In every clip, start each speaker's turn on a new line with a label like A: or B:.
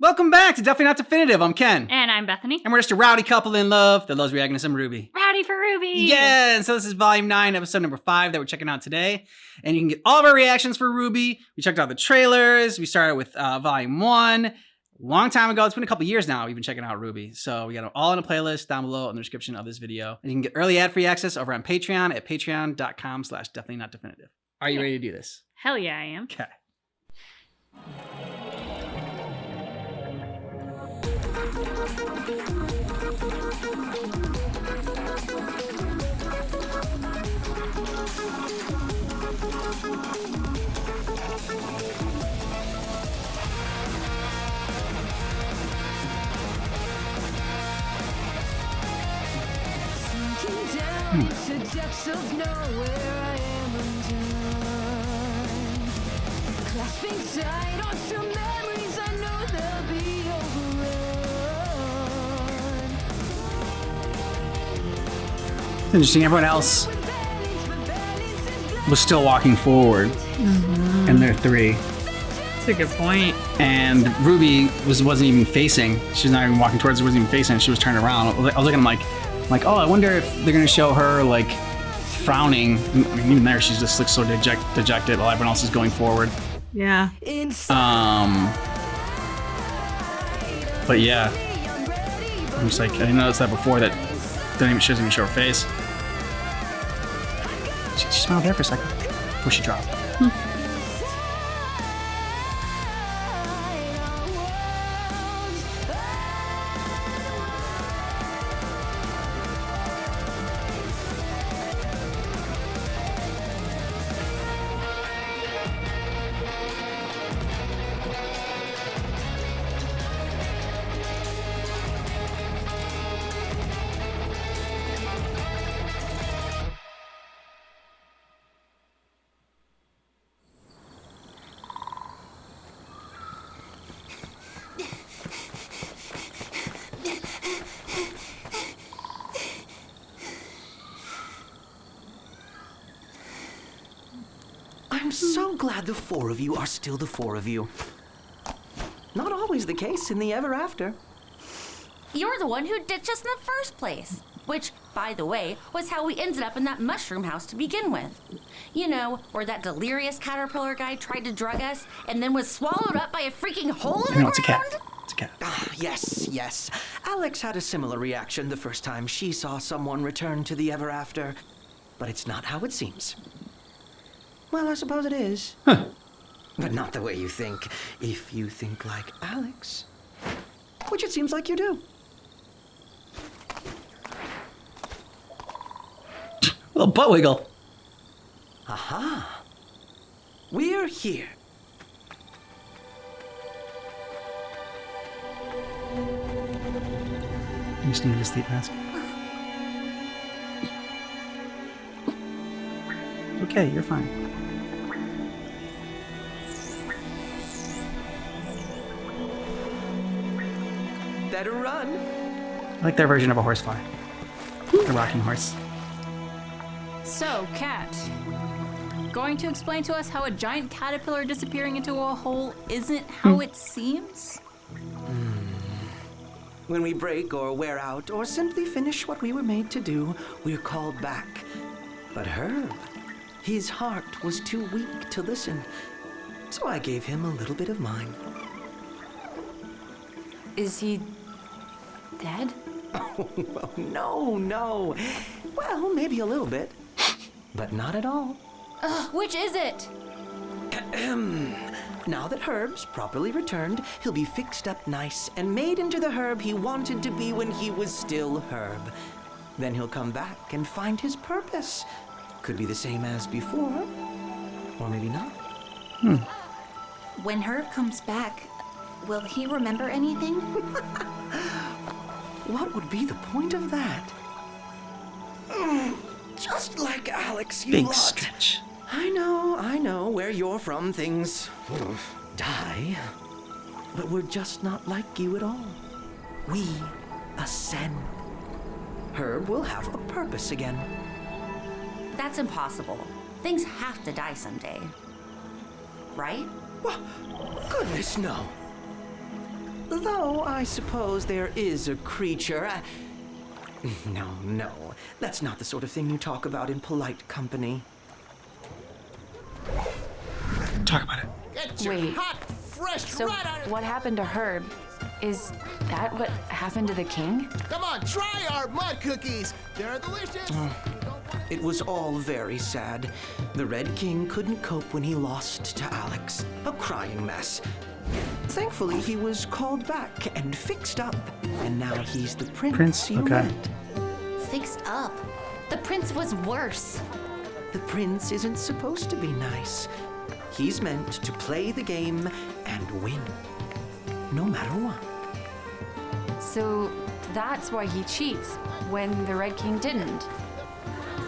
A: Welcome back to Definitely Not Definitive. I'm Ken.
B: And I'm Bethany.
A: And we're just a rowdy couple in love that loves reacting to some RWBY.
B: Rowdy for Ruby.
A: Yeah, and so this is Volume 9, Episode number 5 that we're checking out today. And you can get all of our reactions for RWBY. We checked out the trailers. We started with Volume 1. Long time ago. It's been a couple years now we've been checking out RWBY. So we got them all in a playlist down below in the description of this video. And you can get early ad-free access over on Patreon at patreon.com/definitely-not-definitive. Are you ready to do this?
B: Hell yeah, I am.
A: Okay.
C: To depths of nowhere I am undone. Clasping tight onto memories I know they'll be overrun.
A: Interesting. Everyone else was still walking forward, and they're three.
B: That's a good point.
A: And RWBY wasn't even facing. She was not even walking towards. Wasn't even facing. She was turned around. I was looking like, oh, I wonder if they're gonna show her like frowning. I mean, even there, she's just like so dejected while everyone else is going forward.
B: Yeah.
A: But yeah, I'm just like, I didn't notice that before. That she doesn't even show her face. She smiled there for a second before she dropped.
D: I'm so glad the four of you are still the four of you. Not always the case in the ever after.
E: You're the one who ditched us in the first place. Which, by the way, was how we ended up in that mushroom house to begin with. You know, where that delirious caterpillar guy tried to drug us and then was swallowed up by a freaking hole in the
A: No, it's a cat.
E: ground?
A: It's a cat.
D: Ah, yes. Alex had a similar reaction the first time she saw someone return to the ever after. But it's not how it seems. Well, I suppose it is.
A: Huh.
D: But not the way you think, if you think like Alex. Which it seems like you do.
A: A little butt wiggle.
D: Aha. We're here.
A: You just need a sleep mask. Okay, you're fine.
D: Better run.
A: I like their version of a horsefly. A rocking horse.
B: So, Cat, going to explain to us how a giant caterpillar disappearing into a hole isn't how it seems?
D: When we break or wear out or simply finish what we were made to do, we're called back. But Herb, his heart was too weak to listen. So I gave him a little bit of mine.
B: Is he dead?
D: Oh, no. Well, maybe a little bit. But not at all.
E: Which is it?
D: Now that Herb's properly returned, he'll be fixed up nice and made into the Herb he wanted to be when he was still Herb. Then he'll come back and find his purpose. Could be the same as before, or maybe not.
E: When Herb comes back, will he remember anything?
D: What would be the point of that? Just like Alex, you
A: Big
D: lot.
A: stretch.
D: I know, where you're from, things die. But we're just not like you at all. We ascend. Herb will have a purpose again.
E: That's impossible. Things have to die someday. Right?
D: Well, goodness, no. Though I suppose there is a creature. No. That's not the sort of thing you talk about in polite company.
A: Talk about it.
F: Get your
G: Wait.
F: hot, fresh
G: So
F: right out of...
G: what happened to Herb? Is that what happened to the king?
F: Come on, try our mud cookies. They're delicious. You don't want
D: It was all very sad. The Red King couldn't cope when he lost to Alex. A crying mess. Thankfully, he was called back and fixed up. And now he's the prince you
A: Okay.
D: met.
E: Fixed up. The prince was worse.
D: The prince isn't supposed to be nice. He's meant to play the game and win. No matter what.
G: So that's why he cheats when the Red King didn't.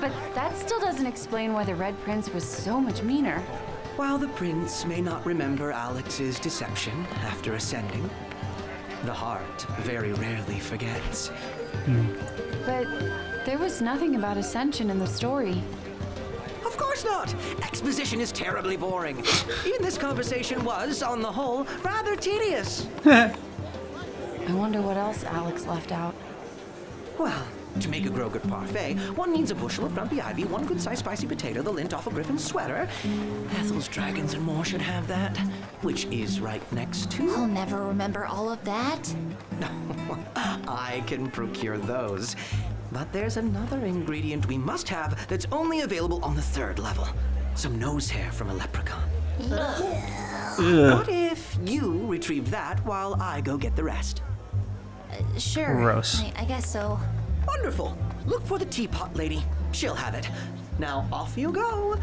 G: But that still doesn't explain why the Red Prince was so much meaner.
D: While the prince may not remember Alex's deception after ascending, the heart very rarely forgets.
G: But there was nothing about Ascension in the story.
D: Of course not! Exposition is terribly boring. Even this conversation was, on the whole, rather tedious.
G: I wonder what else Alex left out.
D: Well, to make a Grogut parfait, one needs a bushel of grumpy ivy, one good-sized spicy potato, the lint off a griffin's sweater. Ethel's dragons and more should have that, which is right next to...
E: I'll never remember all of that.
D: I can procure those. But there's another ingredient we must have that's only available on the 3rd level. Some nose hair from a leprechaun. What if you retrieve that while I go get the rest?
E: Sure.
A: Gross.
E: I guess so.
D: Wonderful. Look for the teapot lady. She'll have it. Now off you go.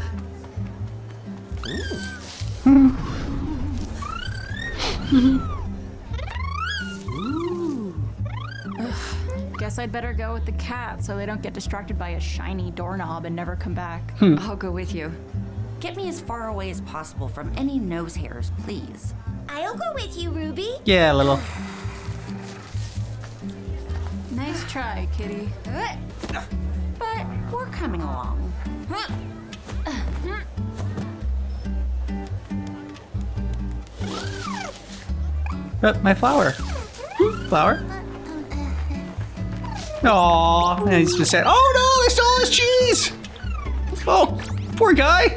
B: Guess I'd better go with the cat so they don't get distracted by a shiny doorknob and never come back.
G: I'll go with you.
E: Get me as far away as possible from any nose hairs, please.
C: I'll go with you, Ruby.
A: Yeah, little.
B: Nice try, kitty.
E: But we're coming along.
A: My flower. Flower? Aww. And he's just said, oh no, they stole his cheese! Oh, poor guy.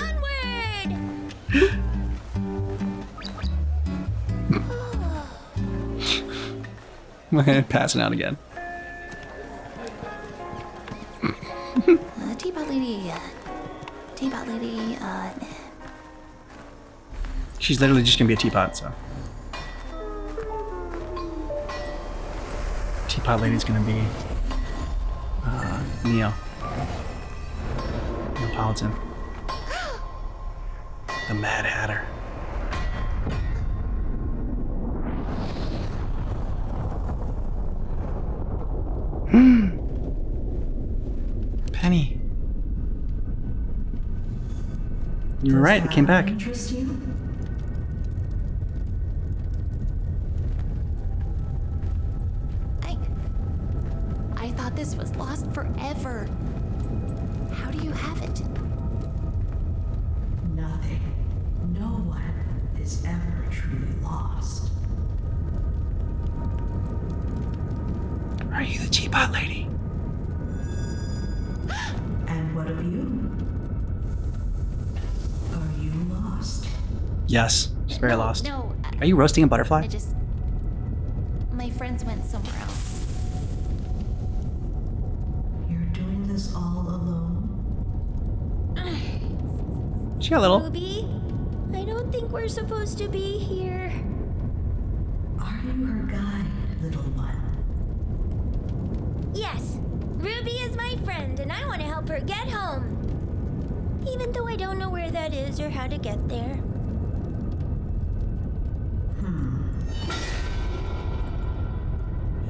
A: Passing out again.
E: Teapot lady. Teapot lady.
A: She's literally just gonna be a teapot, so. Teapot lady's gonna be Neo. Neapolitan. The Mad Hatter. Penny. You were right, it came back.
H: Interest you?
E: I thought this was lost forever. How do you have it?
H: Nothing. No one is ever truly lost.
A: Are you the teapot lady?
H: And what of you? Are you lost?
A: Yes, she's very lost.
E: No,
A: Are you roasting a butterfly?
E: I just. My friends went somewhere else.
H: You're doing this all alone?
A: She got a little.
C: Ruby, I don't think we're supposed to be here.
H: Are you her guide, little one?
C: Yes, Ruby is my friend, and I want to help her get home. Even though I don't know where that is or how to get there.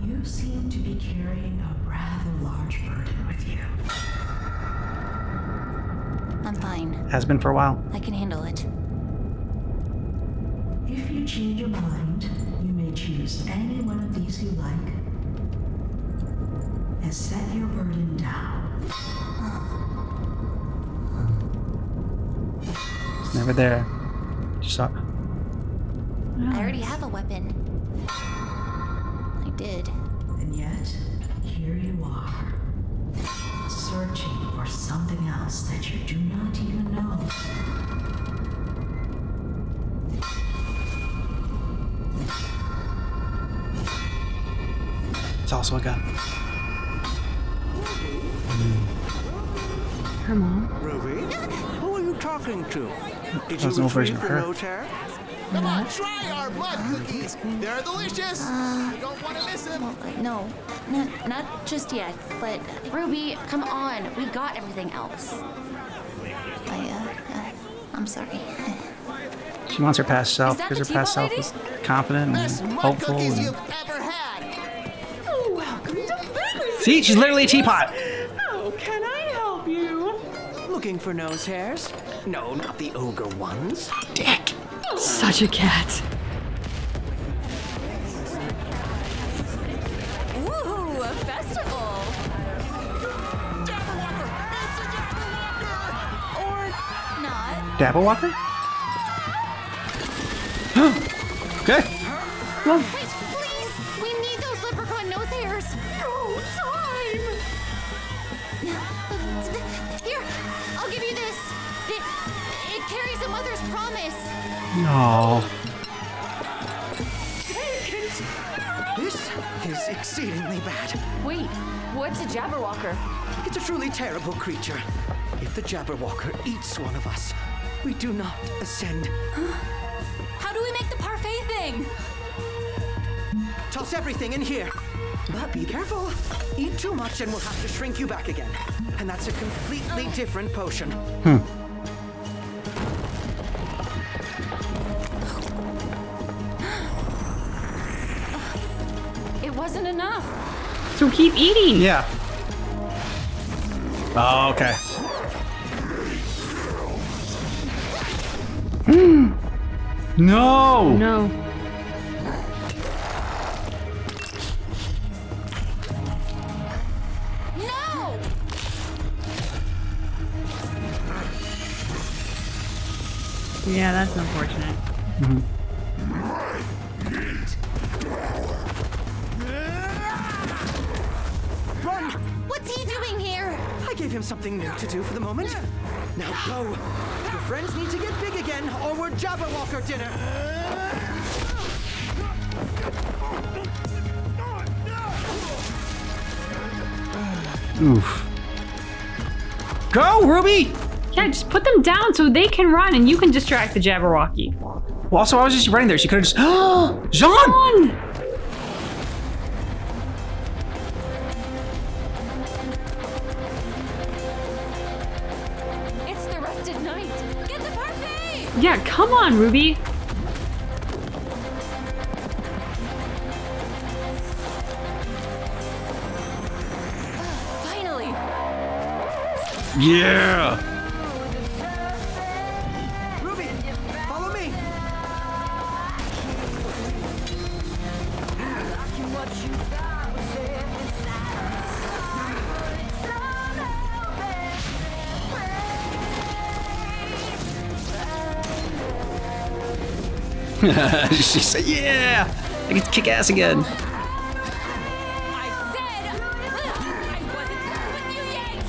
H: You seem to be carrying a rather large burden with you.
E: I'm fine.
A: Has been for a while.
E: I can handle it.
H: If you change your mind, you may choose any one of these you like and set your burden down.
A: It's never there. Just saw.
E: I already have a weapon.
C: I did.
H: And yet, here you are, searching for something else that you do not even know.
A: It's also a gun.
G: Her mom.
D: Ruby, who are you talking to? Did
A: That was
D: you
A: an old version
D: retrieve
A: of
D: the
A: her.
D: nose hair?
F: Come on, try our mud cookies. They're delicious. You don't want to miss them.
E: No, not just yet. But Ruby, come on. We got everything else.
C: I'm sorry.
A: She wants her past self
G: Is that
A: because her
G: the
A: past self
G: teapot
A: is confident
F: Best
A: and
F: mud
A: hopeful.
F: cookies
A: And...
F: you've ever had.
A: See, she's literally a teapot.
D: Looking for nose hairs? No, not the ogre ones.
A: Dick.
G: Such a cat.
E: Ooh, a festival. Or not.
A: Dabble Walker? Okay.
E: Wait, please! We need those leprechaun nose hairs! No time! Here, I'll give you this. It carries a mother's promise.
A: No.
D: This is exceedingly bad.
G: Wait, what's a Jabberwocker?
D: It's a truly terrible creature. If the Jabberwocker eats one of us, we do not ascend.
B: How do we make the parfait thing?
D: Toss everything in here. But be careful. Eat too much and we'll have to shrink you back again. And that's a completely different potion.
G: It wasn't enough.
I: So keep eating.
A: Yeah. Oh, okay. No.
I: No.
E: No!
I: Yeah, that's unfortunate.
D: Run!
E: What's he doing here?
D: I gave him something new to do for the moment. Now go. Your friends need to get big again, or we're Jabberwocker dinner.
A: Oof. Go, Ruby!
I: Yeah, just put them down so they can run and you can distract the Jabberwocky.
A: Well, also, I was just running there. She could have just. Jean!
I: Run!
G: It's the rusted knight.
E: Get the parfait!
I: Yeah, come on, Ruby.
E: Finally!
A: Yeah!
D: Ruby, follow me.
A: She said, yeah! I get to kick ass again.
E: I said I wasn't through with you yet!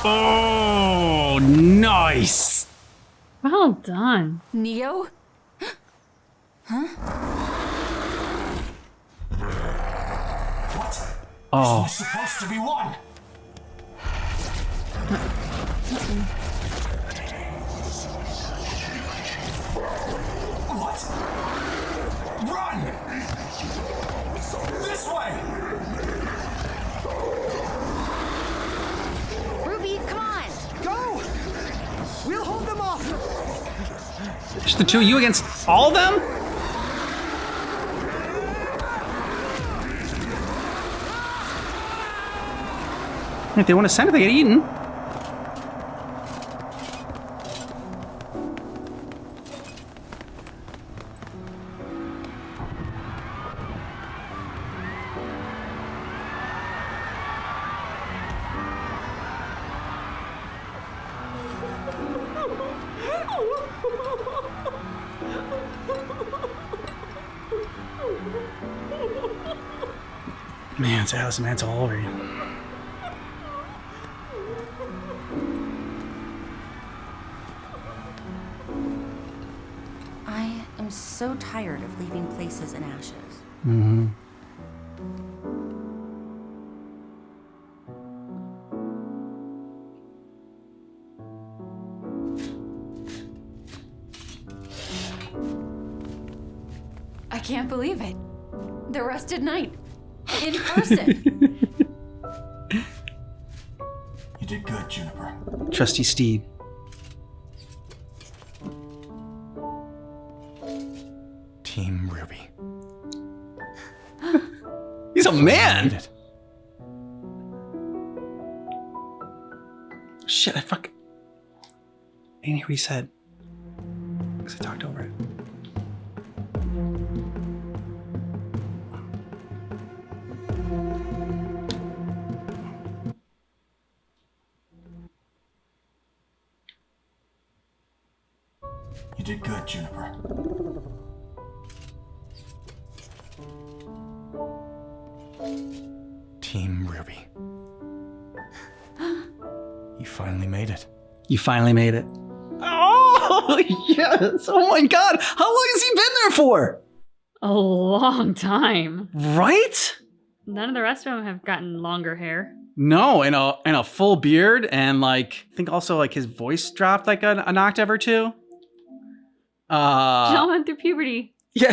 A: Oh, nice!
I: Well done.
G: Neo?
A: Oh.
J: Supposed to be one. What? Run! This way!
E: Ruby, come on!
D: Go! We'll hold them off.
A: Just the two of you against all of them? If they want to send it, they get eaten. Man, it's Alice, man, it's all over you.
E: I am so tired of leaving places in ashes.
A: Mm-hmm.
G: I can't believe it. The Rusted Knight. In person.
J: You did good, Juniper.
A: Trusty Steed.
J: Team Ruby.
A: He's a man!
J: Did it.
A: Shit, I didn't hear what he said. Because I talked over it.
J: You did good, Juniper. Team Ruby. You finally made it.
A: You finally made it. Oh, yes. Oh my God. How long has he been there for?
I: A long time.
A: Right?
I: None of the rest of them have gotten longer hair.
A: No, and a full beard, and like, I think also like his voice dropped like an octave or two.
I: John went through puberty.
A: Yeah.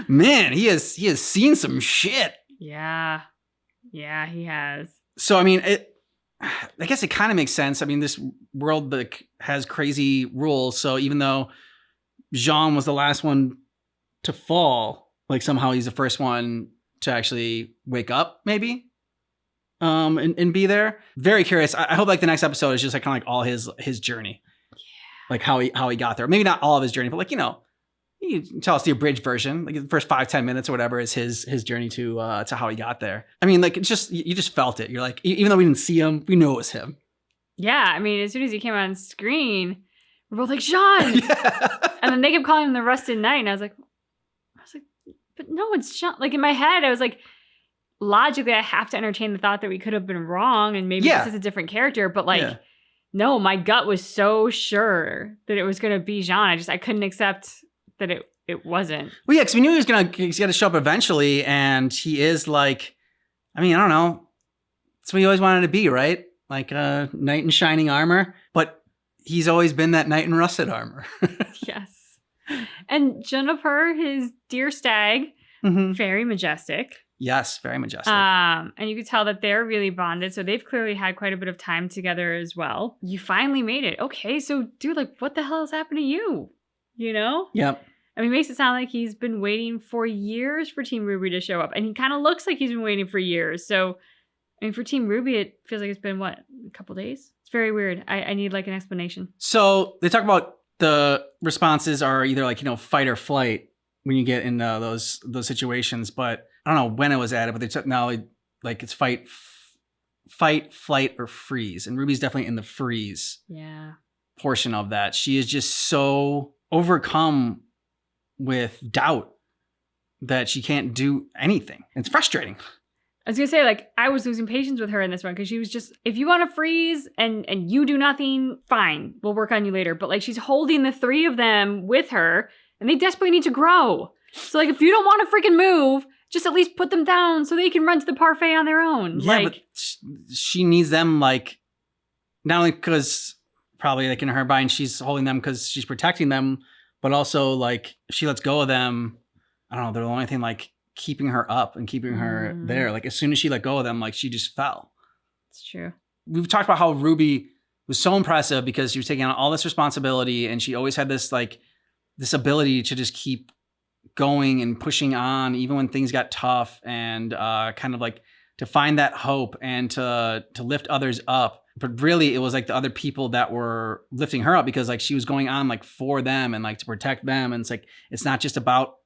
A: Man, he has seen some shit.
I: Yeah. Yeah, he has.
A: So I mean, I guess it kind of makes sense. I mean, this world like has crazy rules. So even though Jean was the last one to fall, like somehow he's the first one to actually wake up, maybe, and be there. Very curious. I hope like the next episode is just like kind of like all his journey, like how he got there. Maybe not all of his journey, but like, you know, you can tell us the abridged version, like the first 5-10 minutes or whatever is his journey to how he got there. I mean, like, it's just, you just felt it. You're like, even though we didn't see him, we knew it was him.
I: Yeah, I mean, as soon as he came on screen, we're both like, Jean!
A: Yeah.
I: And then they kept calling him the Rusted Knight, and I was like, but no, it's Jean. Like in my head, I was like, logically, I have to entertain the thought that we could have been wrong, and maybe this is a different character, but like, no, my gut was so sure that it was going to be Jean. I couldn't accept that it wasn't.
A: Well, yeah, because we knew he's gonna show up eventually, and he is like, I mean, I don't know, that's what he always wanted to be, right? Like a knight in shining armor, but he's always been that knight in rusted armor.
I: Yes. And Juniper, his deer stag, very majestic.
A: Yes, very majestic.
I: And you could tell that they're really bonded, so they've clearly had quite a bit of time together as well. You finally made it. Okay, so dude, like, what the hell has happened to you? You know?
A: Yep.
I: I mean, it makes it sound like he's been waiting for years for Team RWBY to show up. And he kind of looks like he's been waiting for years. So, I mean, for Team RWBY, it feels like it's been, what, a couple days? It's very weird. I need, like, an explanation.
A: So, they talk about the responses are either, like, you know, fight or flight when you get in those situations. But I don't know when it was added, but they took now, like, it's fight, flight, or freeze. And Ruby's definitely in the freeze portion of that. She is just so overcome with doubt that she can't do anything. It's frustrating.
I: I was gonna say, like, I was losing patience with her in this one because she was just, if you want to freeze and you do nothing, fine, we'll work on you later. But like, she's holding the three of them with her, and they desperately need to grow. So like, if you don't want to freaking move, just at least put them down so they can run to the parfait on their own.
A: Yeah,
I: like,
A: but she needs them, like, not only because probably like in her mind she's holding them because she's protecting them, but also like if she lets go of them, I don't know, they're the only thing like keeping her up and keeping her there. Like as soon as she let go of them, like she just fell.
I: It's true.
A: We've talked about how Ruby was so impressive because she was taking on all this responsibility, and she always had this like this ability to just keep going and pushing on even when things got tough, and kind of like to find that hope and to lift others up. But really it was like the other people that were lifting her up, because like she was going on like for them and like to protect them. And it's like, it's not just about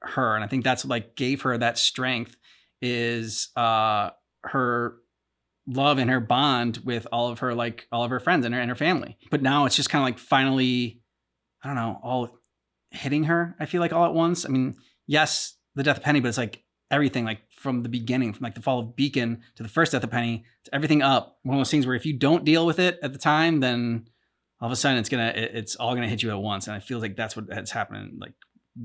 A: her. And I think that's what like gave her that strength is her love and her bond with all of her friends and her family. But now it's just kind of like finally, I don't know, all hitting her, I feel like all at once. I mean, yes, the death of Penny, but it's like everything, like from the beginning, from like the fall of Beacon to the first death of Penny, to everything up. One of those things where if you don't deal with it at the time, then all of a sudden it's all gonna hit you at once. And I feel like that's what has happened, like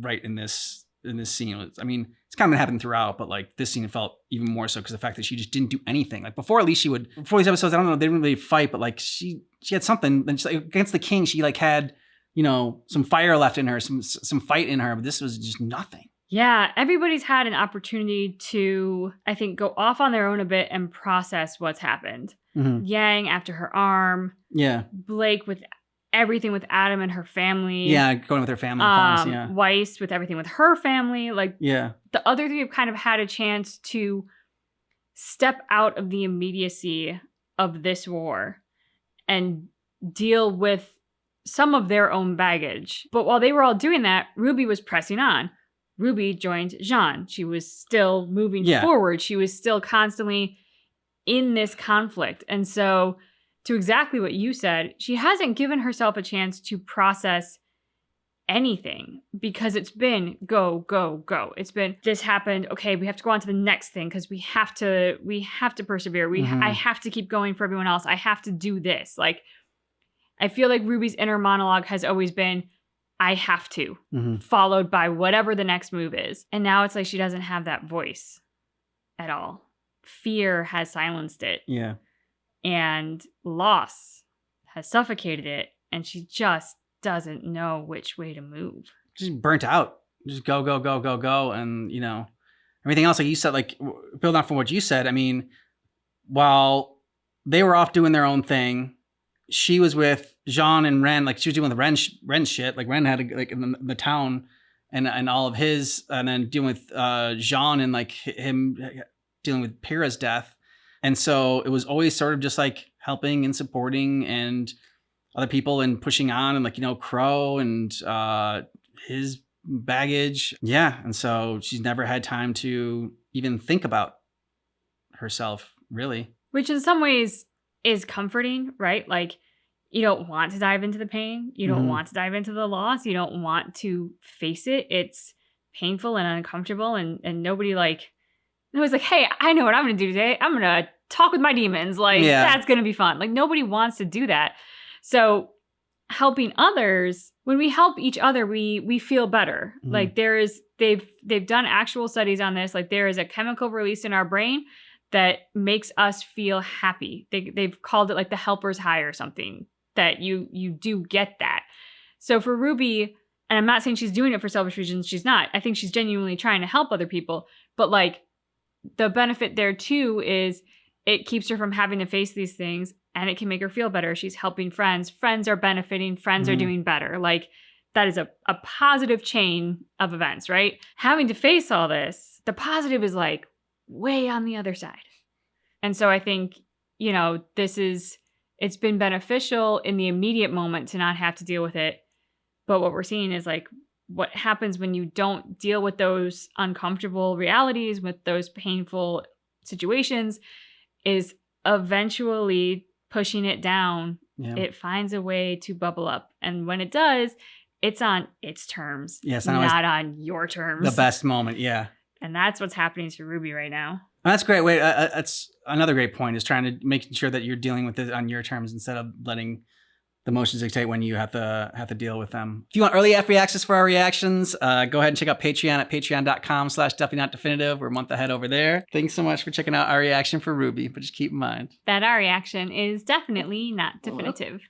A: right in this scene. I mean, it's kind of been happening throughout, but like this scene felt even more so because the fact that she just didn't do anything. Like before, at least before these episodes, I don't know, they didn't really fight, but like she had something. Then like, against the king, she like had, you know, some fire left in her, some fight in her, but this was just nothing.
I: Yeah, everybody's had an opportunity to, I think, go off on their own a bit and process what's happened.
A: Mm-hmm.
I: Yang after her arm.
A: Yeah.
I: Blake with everything with Adam and her family.
A: Yeah, going with her family. Yeah.
I: Weiss with everything with her family. Like,
A: yeah.
I: The other three have kind of had a chance to step out of the immediacy of this war and deal with some of their own baggage. But while they were all doing that, Ruby was pressing on. Ruby joined Jean. She was still moving forward. She was still constantly in this conflict. And so, to exactly what you said, she hasn't given herself a chance to process anything because it's been go, go, go. It's been, this happened. Okay, we have to go on to the next thing because we have to persevere. I have to keep going for everyone else. I have to do this. Like, I feel like Ruby's inner monologue has always been, I have to, followed by whatever the next move is. And now it's like she doesn't have that voice at all. Fear has silenced it.
A: Yeah.
I: And loss has suffocated it. And she just doesn't know which way to move.
A: Just burnt out. Just go, go, go, go, go. And, you know, everything else, like you said, like building off from what you said, I mean, while they were off doing their own thing, she was with Jean and Ren, like she was doing the Ren shit. Like Ren had like in the town and all of his, and then dealing with Jean and like him dealing with Pyrrha's death. And so it was always sort of just like helping and supporting and other people and pushing on and like, you know, Crow and his baggage. Yeah. And so she's never had time to even think about herself, really.
I: Which in some ways is comforting, right? Like, you don't want to dive into the pain. You don't want to dive into the loss. You don't want to face it. It's painful and uncomfortable. And nobody like, nobody's like, hey, I know what I'm going to do today. I'm going to talk with my demons. Like, that's going to be fun. Like, nobody wants to do that. So helping others, when we help each other, we feel better. Like they've done actual studies on this. Like there is a chemical release in our brain that makes us feel happy. They've called it like the helper's high or something, that you do get that. So for Ruby, and I'm not saying she's doing it for selfish reasons, she's not. I think she's genuinely trying to help other people. But like the benefit there too is it keeps her from having to face these things and it can make her feel better. She's helping friends. Friends are benefiting. Friends are doing better. Like that is a positive chain of events, right? Having to face all this, the positive is like way on the other side. And so I think, you know, it's been beneficial in the immediate moment to not have to deal with it. But what we're seeing is like what happens when you don't deal with those uncomfortable realities, with those painful situations, is eventually pushing it down. Yeah. It finds a way to bubble up. And when it does, it's on its terms, not on your terms.
A: The best moment, yeah.
I: And that's what's happening to Ruby right now.
A: That's great. Wait, that's another great point, is trying to make sure that you're dealing with it on your terms instead of letting the emotions dictate when you have to deal with them. If you want early free access for our reactions, go ahead and check out Patreon at patreon.com/DuffyNotDefinitive. We're a month ahead over there. Thanks so much for checking out our reaction for RWBY, but just keep in mind
I: that our reaction is definitely not definitive.